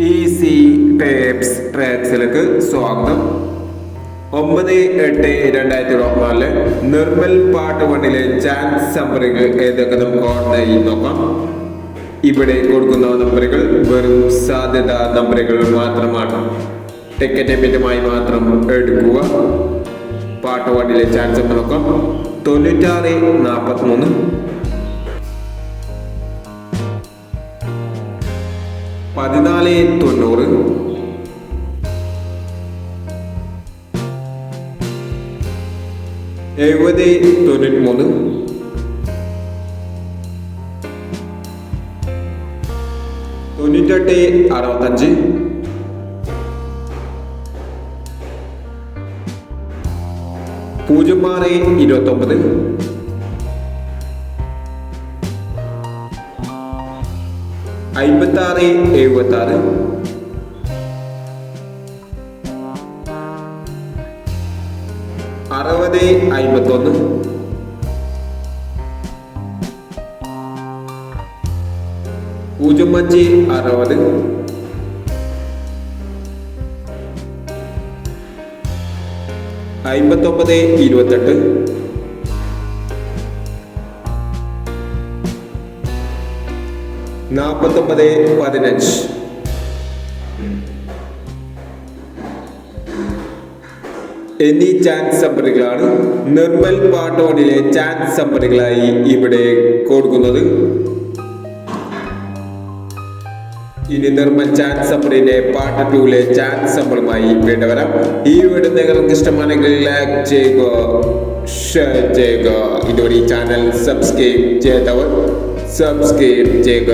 Easy tapes ട്രാക്സിലേക്ക് സ്വാഗതം. 9/8/2024 Nirmal part 1 chance നമ്പറുകൾ ഏതൊക്കെ നമുക്ക് ഓൺലൈനിൽ നോക്കാം. ഇവിടെ കൊടുക്കുന്ന നമ്പറുകൾ വെറും സാധ്യതാ നമ്പറുകൾ മാത്രമാണ്. ടിക്കറ്റ് എമിറ്റുമായി മാത്രം എടുക്കുക. പാർട്ട് 1 ചാൻസ് നമ്പർ നോക്കാം. 9643 1490 7093 9865 0629 5676 6051 0560 5928 4915. എന്നീ ചാൻസ് നമ്പറുകളാണ് നിർമ്മൽ പാർട്ട് 1 ചാൻസ് നമ്പറുകളായി ഇവിടെ കൊടുക്കുന്നത്. ഇനി നിർമ്മൽ ചാൻസ് നമ്പറിന്റെ പാർട്ട് 2 ചാൻസ് നമ്പറുമായി വീണ്ടും വരാം. ഈ വീഡിയോ നിങ്ങൾക്ക് ഇഷ്ടമാണെങ്കിൽ ലൈക്ക് ചെയ്യുക, ഷെയർ ചെയ്യുക. ഇതുവരെ ഈ ചാനൽ സബ്സ്ക്രൈബ് ചെയ്തവർ സബ്സ്ക്രൈബ് ചെയ്യുക.